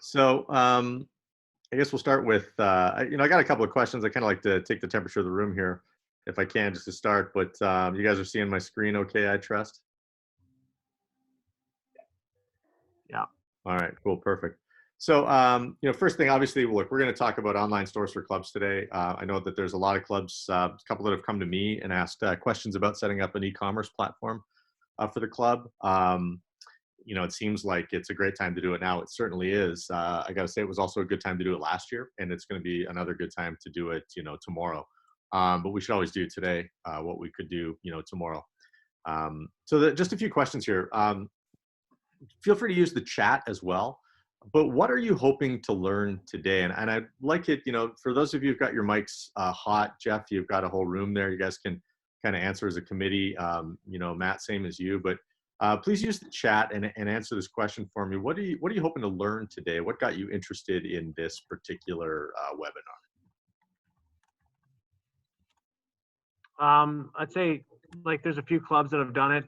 So I guess we'll start with, I got a couple of questions. I kind of like to take the temperature of the room here, if I can, just to start. But you guys are seeing my screen okay, I trust? Yeah. All right, cool, perfect. So, first thing, obviously, look, we're going to talk about online stores for clubs today. I know that there's a lot of clubs, a couple that have come to me and asked questions about setting up an e-commerce platform for the club. It seems like it's a great time to do it now. It certainly is. I got to say, it was also a good time to do it last year, and it's going to be another good time to do it, tomorrow. But we should always do today what we could do, tomorrow. Just a few questions here. Feel free to use the chat as well. But what are you hoping to learn today? And I'd like it, for those of you who've got your mics hot, Jeff, you've got a whole room there. You guys can kind of answer as a committee. Matt, same as you. But please use the chat and answer this question for me. What are you hoping to learn today? What got you interested in this particular webinar? I'd say like there's a few clubs that have done it.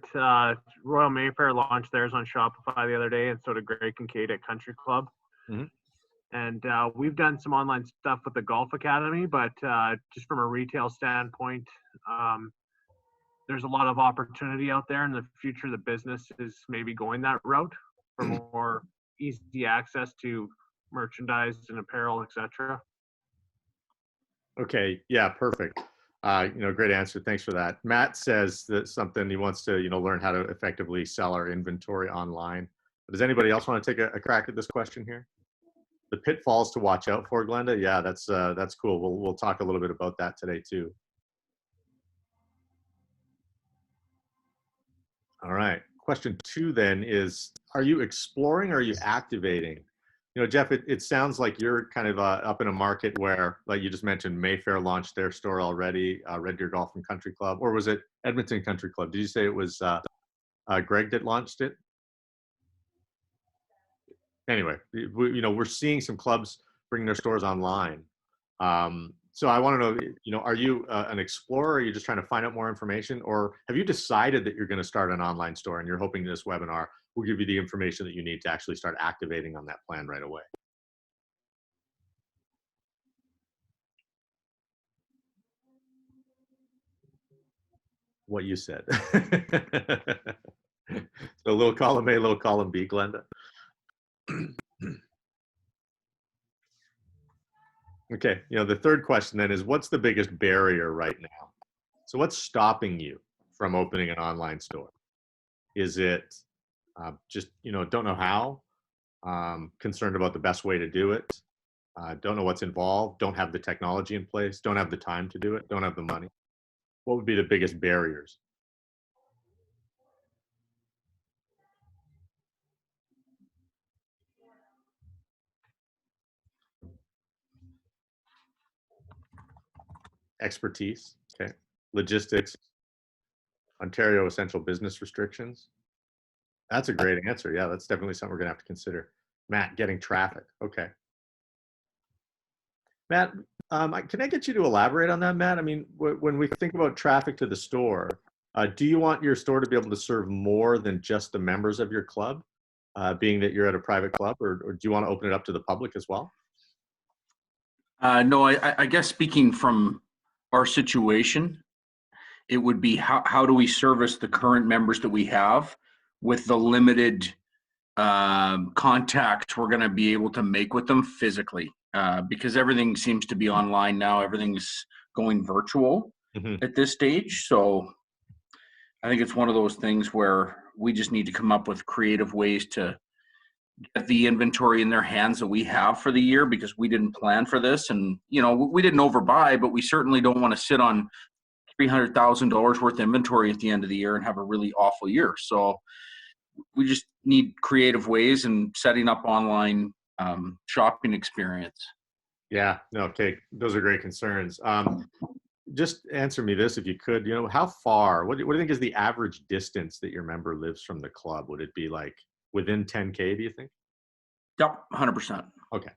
Royal Mayfair launched theirs on Shopify the other day, and so did Greg Kincaid at Country Club. Mhm. And we've done some online stuff with the Golf Academy, but just from a retail standpoint, there's a lot of opportunity out there in the future. The business is maybe going that route for more easy access to merchandise and apparel, etc. Okay, yeah, perfect. Great answer. Thanks for that. Matt says that something he wants to, learn how to effectively sell our inventory online. But does anybody else want to take a crack at this question here? The pitfalls to watch out for, Glenda? Yeah, that's cool. We'll talk a little bit about that today too. All right. Question two then is, are you exploring or are you activating? Jeff, it sounds like you're kind of up in a market where, like you just mentioned, Mayfair launched their store already, Red Deer Golf and Country Club, or was it Edmonton Country Club? Did you say it was Greg that launched it? Anyway, we're seeing some clubs bring their stores online. So I want to know, are you an explorer? Are you just trying to find out more information, or have you decided that you're going to start an online store and you're hoping this webinar will give you the information that you need to actually start activating on that plan right away? What you said. So a little column A, little column B, Glenda. Okay, the third question then is, what's the biggest barrier right now? So what's stopping you from opening an online store? Is it just, don't know how, concerned about the best way to do it, don't know what's involved, don't have the technology in place, don't have the time to do it, don't have the money? What would be the biggest barriers? Expertise, okay. Logistics, Ontario essential business restrictions. That's a great answer. Yeah, that's definitely something we're gonna have to consider. Matt, getting traffic. Okay. Matt, can I get you to elaborate on that, Matt? I mean, when we think about traffic to the store, do you want your store to be able to serve more than just the members of your club, being that you're at a private club, or do you want to open it up to the public as well? No, I guess speaking from our situation, it would be how do we service the current members that we have with the limited contact we're going to be able to make with them physically, because everything seems to be online now. Everything's going virtual at this stage. So I think it's one of those things where we just need to come up with creative ways to get the inventory in their hands that we have for the year, because we didn't plan for this. And, we didn't overbuy, but we certainly don't want to sit on $300,000 worth of inventory at the end of the year and have a really awful year. So we just need creative ways and setting up online shopping experience. Yeah, no, okay, those are great concerns. Just answer me this if you could. How far? What do you think is the average distance that your member lives from the club? Would it be like within 10K? Do you think? Yep, 100%. Okay.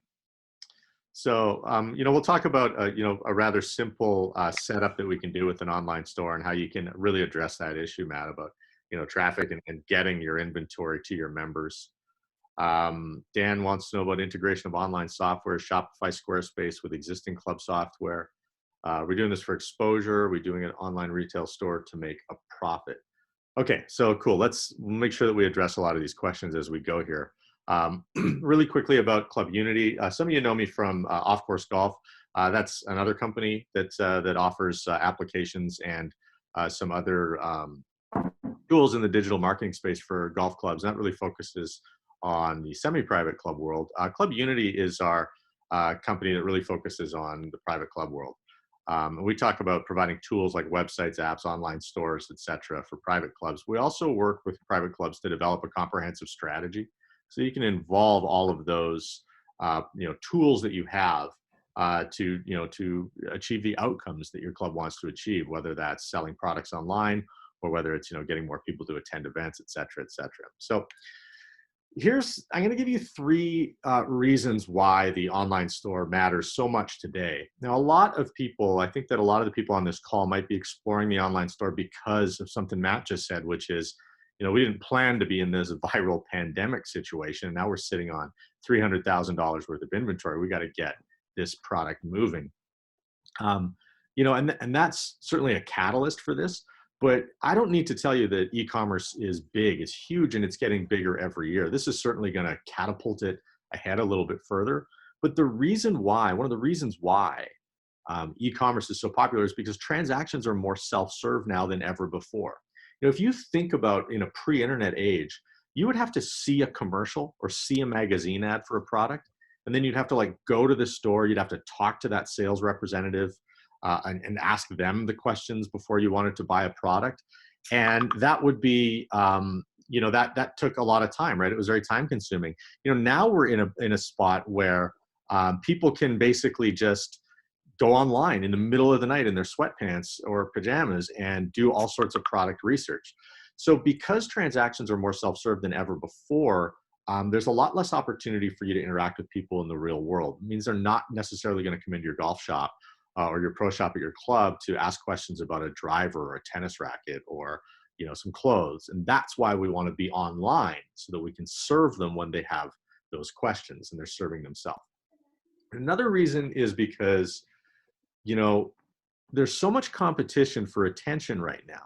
So, we'll talk about, a rather simple setup that we can do with an online store and how you can really address that issue, Matt, about, traffic and getting your inventory to your members. Dan wants to know about integration of online software, Shopify, Squarespace with existing club software. We're doing this for exposure. We're doing an online retail store to make a profit. Okay, so cool. Let's make sure that we address a lot of these questions as we go here. Really quickly about Club Unity. Some of you know me from Off Course Golf. That's another company that offers applications and some other tools in the digital marketing space for golf clubs. And that really focuses on the semi-private club world. Club Unity is our company that really focuses on the private club world. We talk about providing tools like websites, apps, online stores, etc. for private clubs. We also work with private clubs to develop a comprehensive strategy, so you can involve all of those tools that you have to achieve the outcomes that your club wants to achieve, whether that's selling products online or whether it's getting more people to attend events, etc., etc. So I'm going to give you three reasons why the online store matters so much today. Now, I think that a lot of the people on this call might be exploring the online store because of something Matt just said, which is, we didn't plan to be in this viral pandemic situation. Now we're sitting on $300,000 worth of inventory. We got to get this product moving. And that's certainly a catalyst for this. But I don't need to tell you that e-commerce is big, it's huge, and it's getting bigger every year. This is certainly going to catapult it ahead a little bit further. But one of the reasons why e-commerce is so popular is because transactions are more self-serve now than ever before. If you think about in a pre-internet age, you would have to see a commercial or see a magazine ad for a product, and then you'd have to go to the store, you'd have to talk to that sales representative, and ask them the questions before you wanted to buy a product. And that would be, that took a lot of time, right? It was very time consuming. Now we're in a spot where people can basically just go online in the middle of the night in their sweatpants or pajamas and do all sorts of product research. So because transactions are more self-serve than ever before, there's a lot less opportunity for you to interact with people in the real world. It means they're not necessarily going to come into your golf shop or your pro shop at your club to ask questions about a driver or a tennis racket or some clothes. And that's why we want to be online, so that we can serve them when they have those questions and they're serving themselves. Another reason is because there's so much competition for attention right now.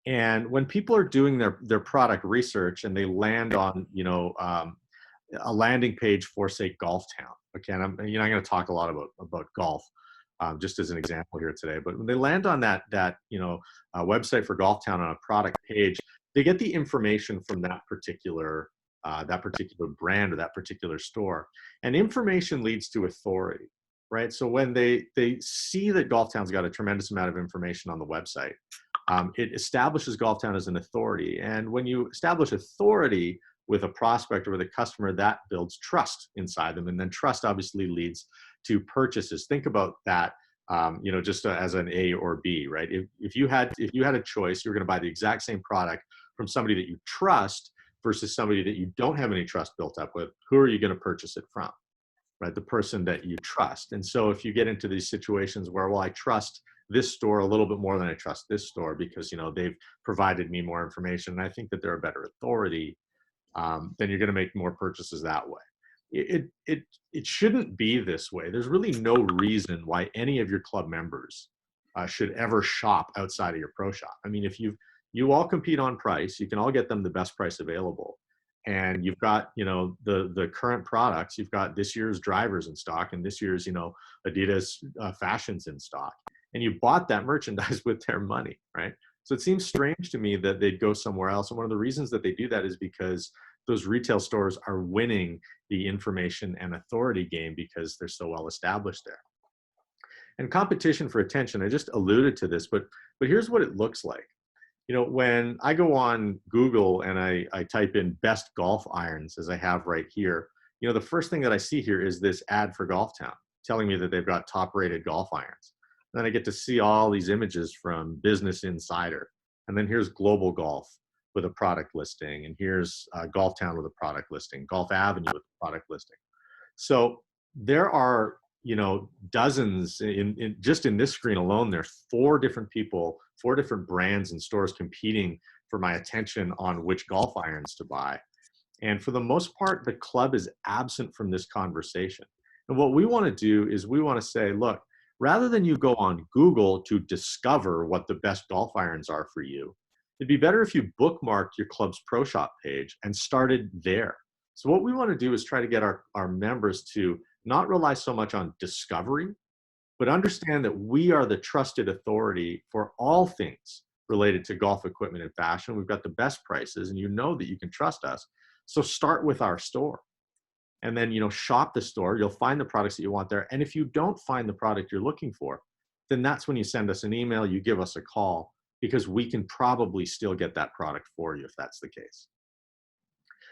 And when people are doing their product research and they land on a landing page for, say, Golf Town. Okay, and I'm going to talk a lot about golf, just as an example here today. But when they land on that website for Golf Town on a product page, they get the information from that particular brand or that particular store, and information leads to authority, right? So when they see that Golf Town's got a tremendous amount of information on the website, it establishes Golf Town as an authority. And when you establish authority with a prospect or with a customer, that builds trust inside them. And then trust obviously leads to purchases. Think about that, just as an A or B, right? If you had a choice, you're going to buy the exact same product from somebody that you trust versus somebody that you don't have any trust built up with. Who are you going to purchase it from, right? The person that you trust. And so if you get into these situations where, well, I trust this store a little bit more than I trust this store because they've provided me more information and I think that they're a better authority, then you're going to make more purchases that way. It shouldn't be this way. There's really no reason why any of your club members should ever shop outside of your pro shop. I mean, if you all compete on price, you can all get them the best price available, and you've got the current products. You've got this year's drivers in stock and this year's Adidas fashions in stock, and you bought that merchandise with their money, right? So it seems strange to me that they'd go somewhere else. And one of the reasons that they do that is because those retail stores are winning the information and authority game because they're so well established there. And competition for attention, I just alluded to this, but here's what it looks like. When I go on Google and I type in best golf irons, as I have right here, the first thing that I see here is this ad for Golf Town telling me that they've got top rated golf irons. And then I get to see all these images from Business Insider. And then here's Global Golf with a product listing. And here's Golf Town with a product listing, Golf Avenue with a product listing. So there are, dozens just in this screen alone, there's 4 different people, 4 different brands and stores competing for my attention on which golf irons to buy. And for the most part, the club is absent from this conversation. And what we want to do is we want to say, look, rather than you go on Google to discover what the best golf irons are for you, it'd be better if you bookmarked your club's pro shop page and started there. So what we want to do is try to get our members to not rely so much on discovery, but understand that we are the trusted authority for all things related to golf equipment and fashion. We've got the best prices, and you know that you can trust us. So start with our store, and then, you know, shop the store. You'll find the products that you want there. And if you don't find the product you're looking for, then that's when you send us an email, you give us a call, because we can probably still get that product for you if that's the case.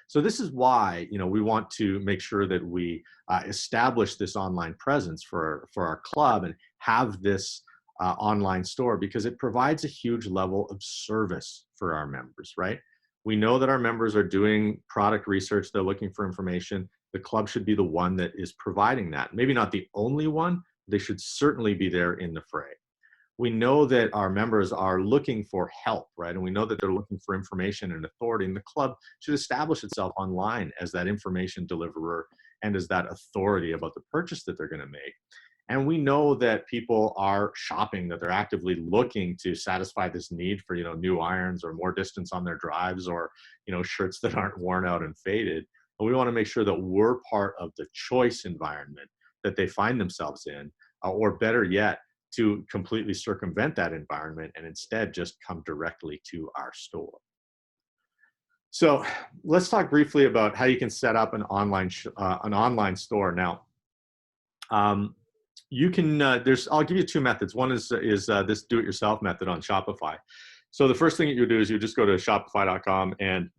So this is why, you know, we want to make sure that we establish this online presence for our club and have this online store, because it provides a huge level of service for our members, right? We know that our members are doing product research. They're looking for information. The club should be the one that is providing that. Maybe not the only one. They should certainly be there in the fray. We know that our members are looking for help, right? And we know that they're looking for information and authority, and the club should establish itself online as that information deliverer and as that authority about the purchase that they're going to make. And we know that people are shopping, that they're actively looking to satisfy this need for, you know, new irons or more distance on their drives, or, you know, shirts that aren't worn out and faded. And we want to make sure that we're part of the choice environment that they find themselves in, or better yet, to completely circumvent that environment and instead just come directly to our store. So let's talk briefly about how you can set up an online store. Now, you can, I'll give you two methods. One is this do-it-yourself method on Shopify. So the first thing that you do is you just go to shopify.com and,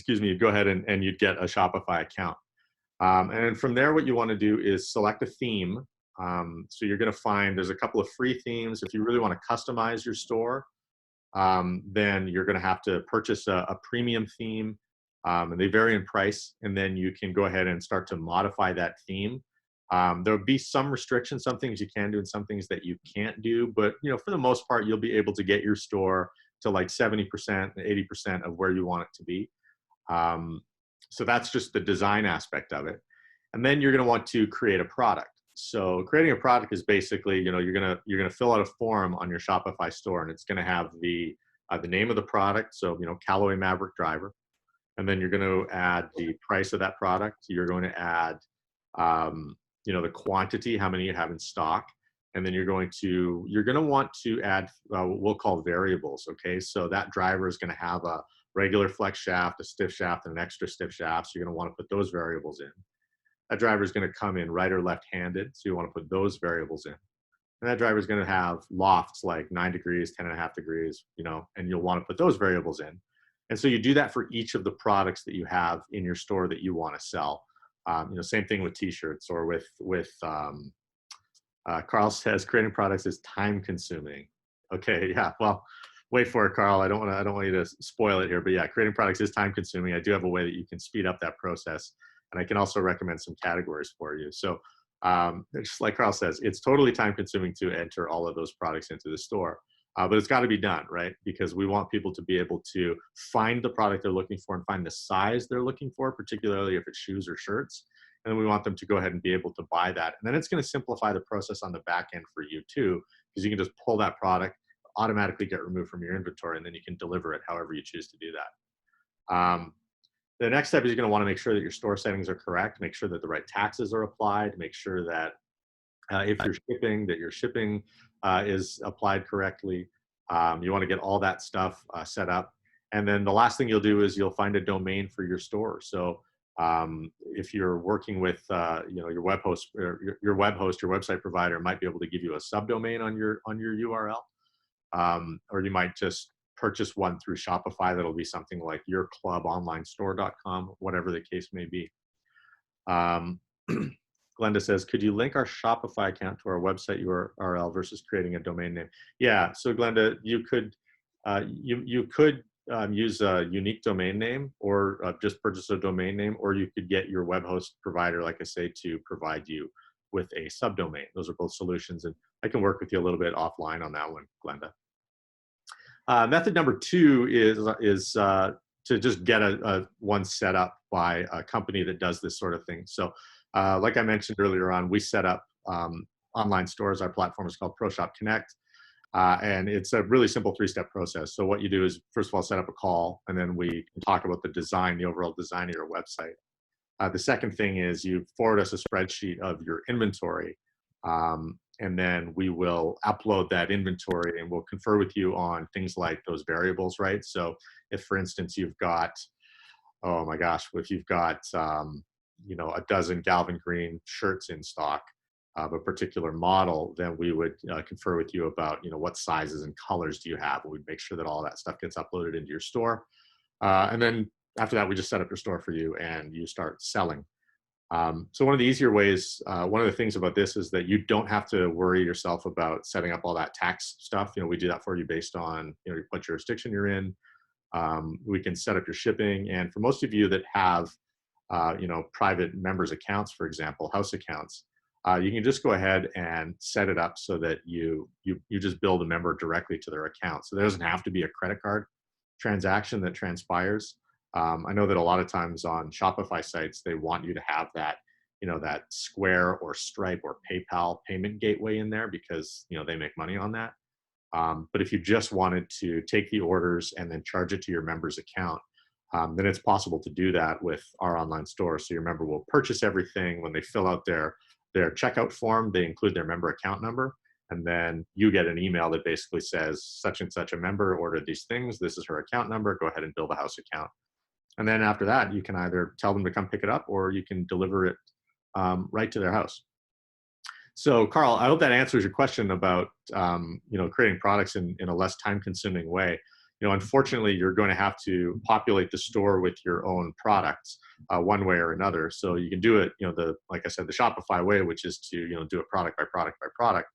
you go ahead and you'd get a Shopify account. And from there, what you want to do is select a theme. So you're going to find there's a couple of free themes. If you really want to customize your store, then you're going to have to purchase a premium theme, and they vary in price. And then you can go ahead and start to modify that theme. There'll be some restrictions, some things you can do and some things that you can't do. But, you know, for the most part, you'll be able to get your store to like 70% and 80% of where you want it to be. So that's just the design aspect of it. And then you're going to want to create a product. So creating a product is basically, you know, you're gonna fill out a form on your Shopify store, and it's going to have the name of the product. So, you know, Callaway Maverick driver, and then you're going to add the price of that product. You're going to add, you know, the quantity, how many you have in stock, and then you're going to want to add what we'll call variables. Okay, so that driver is going to have a regular flex shaft, a stiff shaft, and an extra stiff shaft. So you're going to want to put those variables in. That driver is going to come in right or left-handed, so you want to put those variables in. And that driver is going to have lofts like 9 degrees, 10.5 degrees, you know, and you'll want to put those variables in. And so you do that for each of the products that you have in your store that you want to sell. You know, same thing with T-shirts or with Carl says creating products is time-consuming. Okay, yeah, well, wait for it, Carl. I don't want you to spoil it here, but yeah, creating products is time-consuming. I do have a way that you can speed up that process. And I can also recommend some categories for you. So just like Carl says, it's totally time consuming to enter all of those products into the store, but it's got to be done, right? Because we want people to be able to find the product they're looking for and find the size they're looking for, particularly if it's shoes or shirts. And then we want them to go ahead and be able to buy that. And then it's going to simplify the process on the back end for you too, because you can just pull that product, automatically get removed from your inventory, and then you can deliver it however you choose to do that. The next step is you're going to want to make sure that your store settings are correct, make sure that the right taxes are applied, make sure that if you're shipping, that your shipping is applied correctly. You want to get all that stuff set up. And then the last thing you'll do is you'll find a domain for your store. So if you're working with you know, your web host, or your website provider might be able to give you a subdomain on your URL, or you might just purchase one through Shopify that'll be something like yourclubonlinestore.com, whatever the case may be. Glenda says, could you link our Shopify account to our website URL versus creating a domain name? Yeah, so Glenda, you could you could use a unique domain name, or just purchase a domain name, or you could get your web host provider, like I say, to provide you with a subdomain. Those are both solutions, and I can work with you a little bit offline on that one, Glenda. Method number two is to just get a one set up by a company that does this sort of thing. So like I mentioned earlier on, we set up online stores. Our platform is called ProShop Connect. And it's a really simple 3-step process. So what you do is, first of all, set up a call, and then we can talk about the design, the overall design of your website. The second thing is you forward us a spreadsheet of your inventory, and then we will upload that inventory, and we'll confer with you on things like those variables, right? So if, for instance, you've got, oh my gosh, if you've got, you know, a dozen Galvin Green shirts in stock of a particular model, then we would confer with you about, you know, what sizes and colors do you have. We'd make sure that all that stuff gets uploaded into your store. And then after that, we just set up your store for you and you start selling. So one of the easier ways, one of the things about this is that you don't have to worry yourself about setting up all that tax stuff. You know, we do that for you based on, you know, what jurisdiction you're in. We can set up your shipping. And for most of you that have, you know, private members accounts, for example, house accounts, you can just go ahead and set it up so that you just bill the member directly to their account. So there doesn't have to be a credit card transaction that transpires. I know that a lot of times on Shopify sites, they want you to have that, you know, that Square or Stripe or PayPal payment gateway in there because, you know, they make money on that. But if you just wanted to take the orders and then charge it to your member's account, then it's possible to do that with our online store. So your member will purchase everything. When they fill out their checkout form, they include their member account number. And then you get an email that basically says, such and such a member ordered these things. This is her account number. Go ahead and bill the house account. And then after that, you can either tell them to come pick it up or you can deliver it right to their house. So Carl, I hope that answers your question about you know, creating products in a less time-consuming way. You know, unfortunately, you're going to have to populate the store with your own products one way or another. So you can do it, you know, like I said, the Shopify way, which is to, you know, do it product by product by product.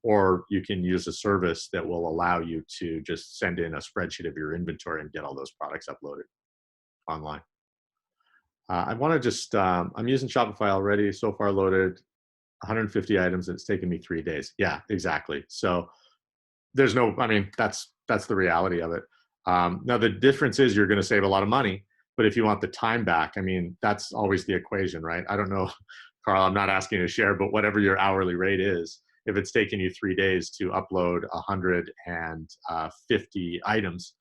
Or you can use a service that will allow you to just send in a spreadsheet of your inventory and get all those products uploaded online. I want to just, I'm using Shopify already, so far loaded 150 items. It's taken me 3 days. Yeah, exactly. So there's no, I mean, that's the reality of it. Now the difference is you're going to save a lot of money, but if you want the time back, I mean, that's always the equation, right? I don't know, Carl, I'm not asking you to share, but whatever your hourly rate is, if it's taken you 3 days to upload 150 items,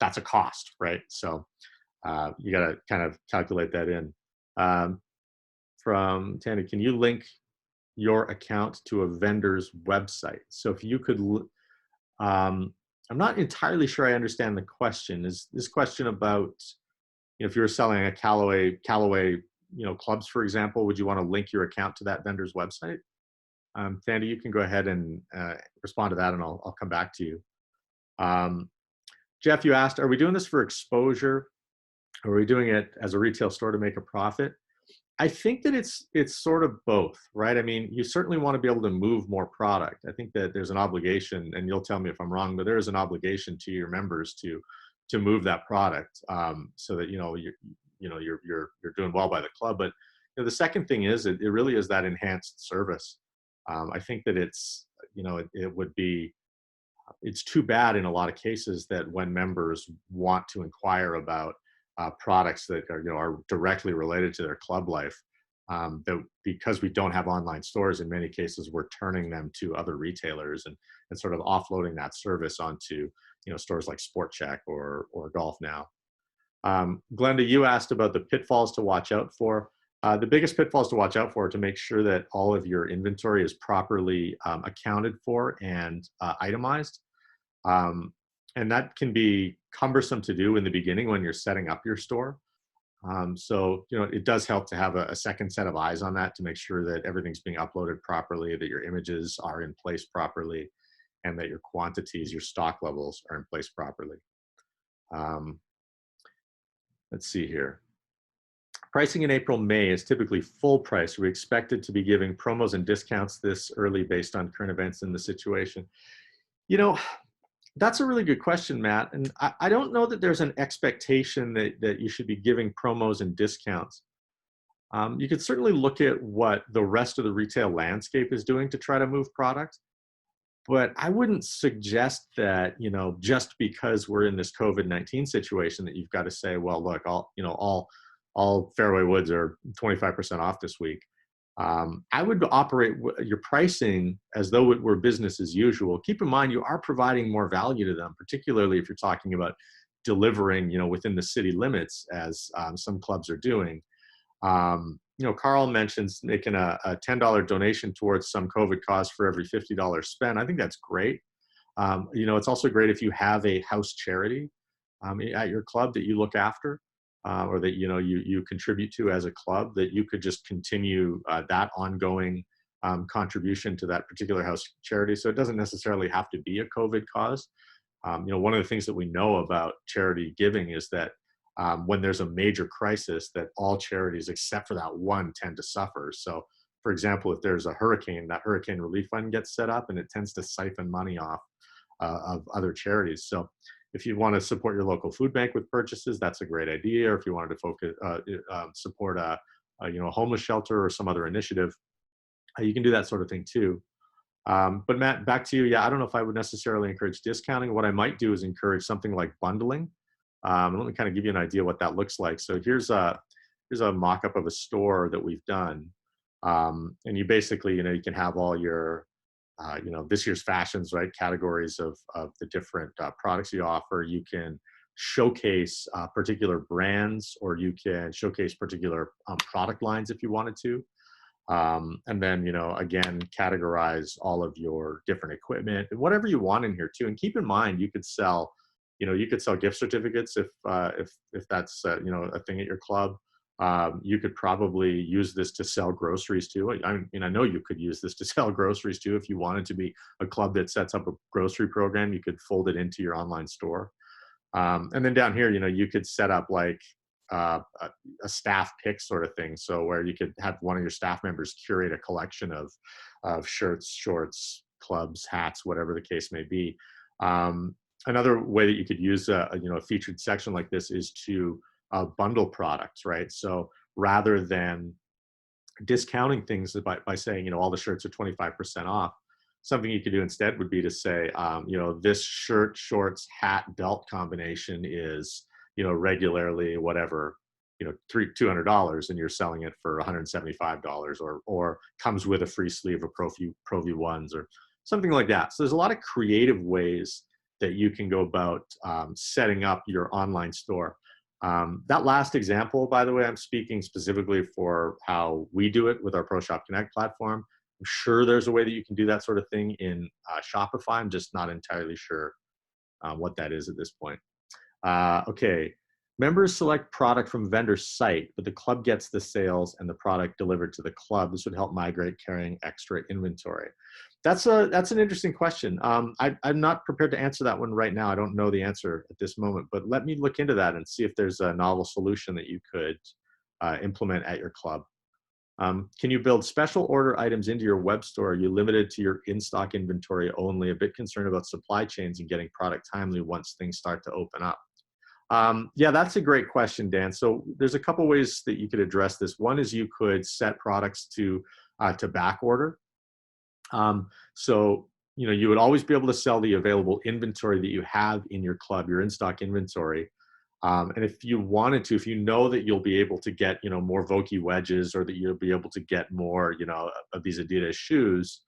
that's a cost, right? So you got to kind of calculate that in. From Tandy, can you link your account to a vendor's website? So if you could, I'm not entirely sure I understand the question. Is this question about, you know, if you were selling a Callaway, you know, clubs, for example, would you want to link your account to that vendor's website? Tandy, you can go ahead and respond to that, and I'll come back to you. Jeff, you asked, are we doing this for exposure, or are we doing it as a retail store to make a profit? I think that it's sort of both, right? I mean, you certainly want to be able to move more product. I think that there's an obligation, and you'll tell me if I'm wrong, but there is an obligation to your members to move that product, so that, you know, you're doing well by the club. But, you know, the second thing is it really is that enhanced service. I think that it's, you know, it's too bad in a lot of cases that when members want to inquire about products that are, you know, are directly related to their club life, that because we don't have online stores, in many cases we're turning them to other retailers and sort of offloading that service onto, you know, stores like Sport Check or Golf Now. Glenda, you asked about the pitfalls to watch out for. The biggest pitfalls to watch out for are to make sure that all of your inventory is properly accounted for and itemized. And that can be cumbersome to do in the beginning when you're setting up your store. So, you know, it does help to have a second set of eyes on that to make sure that everything's being uploaded properly, that your images are in place properly, and that your quantities, your stock levels are in place properly. Let's see here. Pricing in April, May is typically full price. We expected to be giving promos and discounts this early based on current events in the situation. You know, that's a really good question, Matt. And I don't know that there's an expectation that you should be giving promos and discounts. You could certainly look at what the rest of the retail landscape is doing to try to move product. but I wouldn't suggest that, just because we're in this COVID-19 situation that you've got to say, well, look, all Fairway Woods are 25% off this week. I would operate your pricing as though it were business as usual. Keep in mind, you are providing more value to them, particularly if you're talking about delivering, within the city limits, as some clubs are doing. Carl mentions making a $10 donation towards some COVID cause for every $50 spent. I think that's great. It's also great if you have a house charity at your club that you look after, or that you contribute to as a club, that you could just continue that ongoing contribution to that particular house charity. So it doesn't necessarily have to be a COVID cause. One of the things that we know about charity giving is that when there's a major crisis, that all charities except for that one tend to suffer. So, for example, if there's a hurricane, that hurricane relief fund gets set up and it tends to siphon money off of other charities. So if you want to support your local food bank with purchases, that's a great idea. Or if you wanted to support a homeless shelter or some other initiative, you can do that sort of thing too. But Matt, back to you. Yeah, I don't know if I would necessarily encourage discounting. What I might do is encourage something like bundling. Let me kind of give you an idea what that looks like. So here's a mock-up of a store that we've done. And you basically, you can have all your, this year's fashions, right? Categories of the different products you offer. You can showcase particular brands, or you can showcase particular product lines if you wanted to. And then, again, categorize all of your different equipment and whatever you want in here too. And keep in mind, you could sell gift certificates if that's a thing at your club. You could probably use this to sell groceries too. I know you could use this to sell groceries too. If you wanted to be a club that sets up a grocery program, you could fold it into your online store. And then down here, you could set up like a staff pick sort of thing. So where you could have one of your staff members curate a collection of shirts, shorts, clubs, hats, whatever the case may be. Another way that you could use a featured section like this is to bundle products, right? So rather than discounting things by saying, all the shirts are 25% off, something you could do instead would be to say, this shirt, shorts, hat, belt combination is, regularly whatever, $200, and you're selling it for $175, or comes with a free sleeve of Pro V ones or something like that. So there's a lot of creative ways that you can go about setting up your online store. That last example, by the way, I'm speaking specifically for how we do it with our ProShop Connect platform. I'm sure there's a way that you can do that sort of thing in Shopify. I'm just not entirely sure what that is at this point. Okay. Members select product from vendor site, but the club gets the sales and the product delivered to the club. This would help migrate carrying extra inventory. That's an interesting question. I'm not prepared to answer that one right now. I don't know the answer at this moment, but let me look into that and see if there's a novel solution that you could implement at your club. Can you build special order items into your web store? Are you limited to your in-stock inventory only? A bit concerned about supply chains and getting product timely once things start to open up. Yeah, that's a great question, Dan. So there's a couple ways that you could address this. One is you could set products to back order. So, you would always be able to sell the available inventory that you have in your club, your in-stock inventory. And if you wanted to, if you know that you'll be able to get, more Vokey wedges, or that you'll be able to get more, of these Adidas shoes,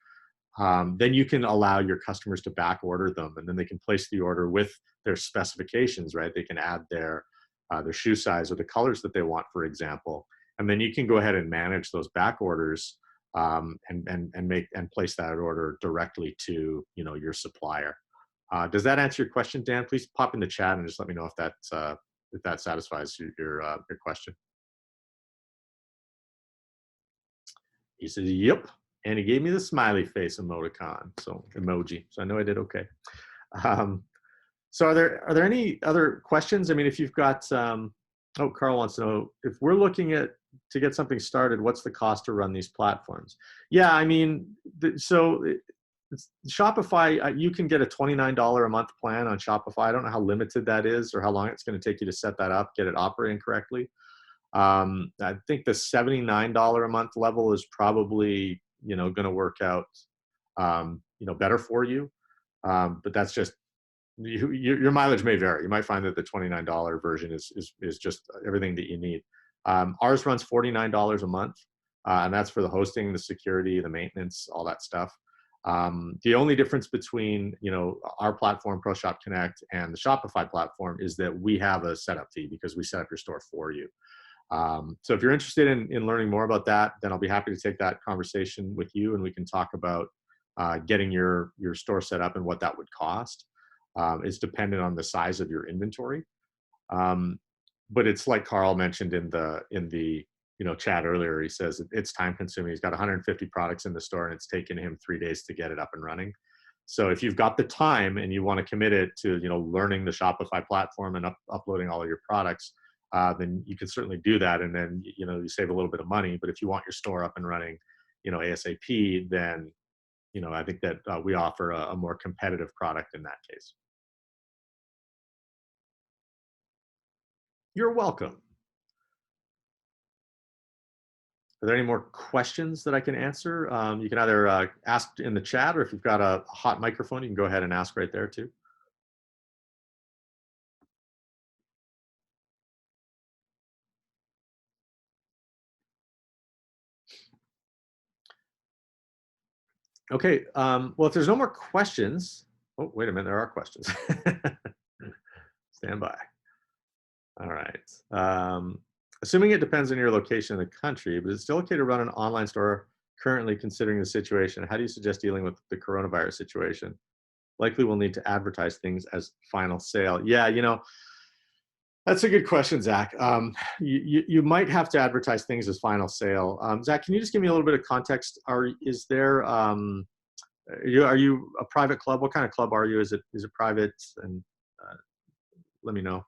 then you can allow your customers to back order them, and then they can place the order with their specifications, right? They can add their shoe size or the colors that they want, for example. And then you can go ahead and manage those back orders and place that order directly to, your supplier. Does that answer your question, Dan? Please pop in the chat and just let me know if that satisfies your question. He says, yep. And he gave me the smiley face emoticon, emoji. So I know I did okay. So are there any other questions? I mean, if you've got, Carl wants to know, if we're looking to get something started, what's the cost to run these platforms? Yeah, I mean, Shopify, you can get a $29 a month plan on Shopify. I don't know how limited that is or how long it's going to take you to set that up, get it operating correctly. I think the $79 a month level is probably, going to work out better for you. But that's just, your mileage may vary. You might find that the $29 version is just everything that you need. Ours runs $49 a month, and that's for the hosting, the security, the maintenance, all that stuff. The only difference between our platform, ProShop Connect, and the Shopify platform is that we have a setup fee because we set up your store for you. So if you're interested in learning more about that, then I'll be happy to take that conversation with you, and we can talk about getting your store set up and what that would cost. It's dependent on the size of your inventory. But it's like Carl mentioned in the chat earlier. He says it's time consuming. He's got 150 products in the store, and it's taken him 3 days to get it up and running. So if you've got the time and you want to commit it to learning the Shopify platform and uploading all of your products, then you can certainly do that, and then you save a little bit of money. But if you want your store up and running ASAP, then I think that we offer a more competitive product in that case. You're welcome. Are there any more questions that I can answer? You can either ask in the chat, or if you've got a hot microphone, you can go ahead and ask right there too. Okay, well, if there's no more questions, oh, wait a minute, there are questions. Stand by. All right. Assuming it depends on your location in the country, but it's still okay to run an online store currently considering the situation. How do you suggest dealing with the coronavirus situation? Likely we'll need to advertise things as final sale. Yeah, that's a good question, Zach. You might have to advertise things as final sale. Zach, can you just give me a little bit of context? Are you a private club? What kind of club are you? Is it private? And let me know.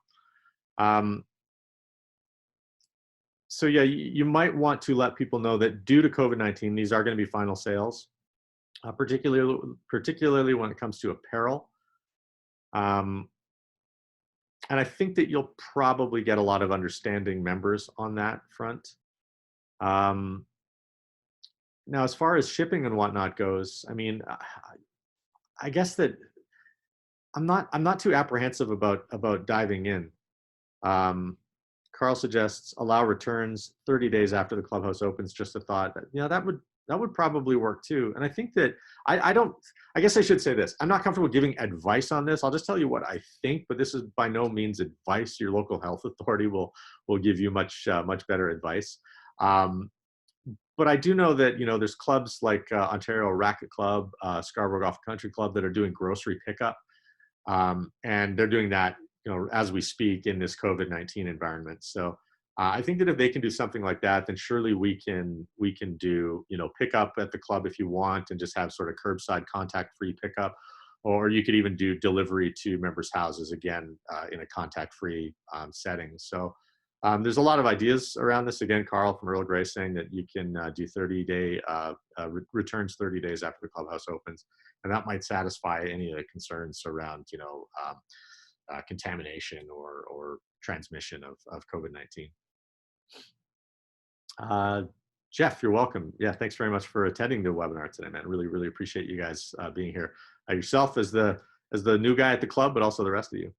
So yeah, you might want to let people know that due to COVID-19, these are going to be final sales, particularly when it comes to apparel. And I think that you'll probably get a lot of understanding members on that front. Now, as far as shipping and whatnot goes, I mean, I guess that I'm not too apprehensive about diving in. Carl suggests allow returns 30 days after the clubhouse opens. Just a thought. That would probably work too. And I think that I guess I should say this. I'm not comfortable giving advice on this. I'll just tell you what I think, but this is by no means advice. Your local health authority will give you much better advice. But I do know that there's clubs like Ontario Racket Club, Scarborough Golf Country Club that are doing grocery pickup, and they're doing that as we speak in this COVID-19 environment. So I think that if they can do something like that, then surely we can do pick up at the club if you want, and just have sort of curbside contact-free pickup, or you could even do delivery to members' houses again in a contact-free setting. So there's a lot of ideas around this. Again, Carl from Earl Grey saying that you can do 30-day returns 30 days after the clubhouse opens, and that might satisfy any of the concerns around contamination or transmission of COVID-19. Jeff, you're welcome. Yeah, thanks very much for attending the webinar today, man. Really, really appreciate you guys being here. Yourself as the new guy at the club, but also the rest of you.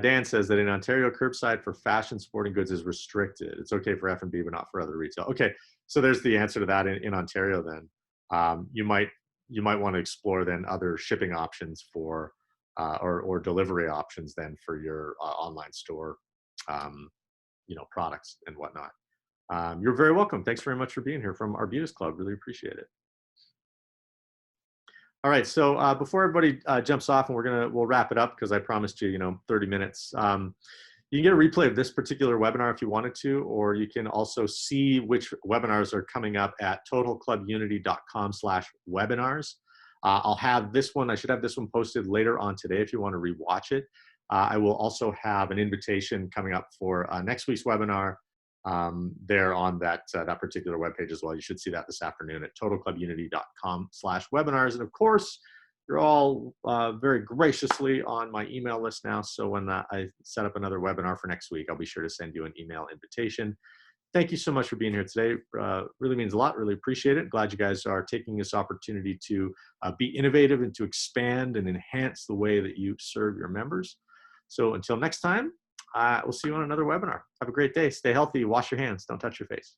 Dan says that in Ontario, curbside for fashion sporting goods is restricted. It's okay for F&B, but not for other retail. Okay, so there's the answer to that in Ontario then. You might want to explore then other shipping options for or delivery options then for your online store, products and whatnot. You're very welcome. Thanks very much for being here from Arbutus Club. Really appreciate it. All right, so before everybody jumps off, and we'll wrap it up because I promised you, 30 minutes. You can get a replay of this particular webinar if you wanted to, or you can also see which webinars are coming up at totalclubunity.com/webinars. I'll have this one. I should have this one posted later on today if you want to rewatch it. I will also have an invitation coming up for next week's webinar there on that particular webpage as well. You should see that this afternoon at totalclubunity.com/webinars. And of course, you're all very graciously on my email list now. So when I set up another webinar for next week, I'll be sure to send you an email invitation. Thank you so much for being here today. Really means a lot. Really appreciate it. Glad you guys are taking this opportunity to be innovative and to expand and enhance the way that you serve your members. So until next time, we'll see you on another webinar. Have a great day. Stay healthy. Wash your hands. Don't touch your face.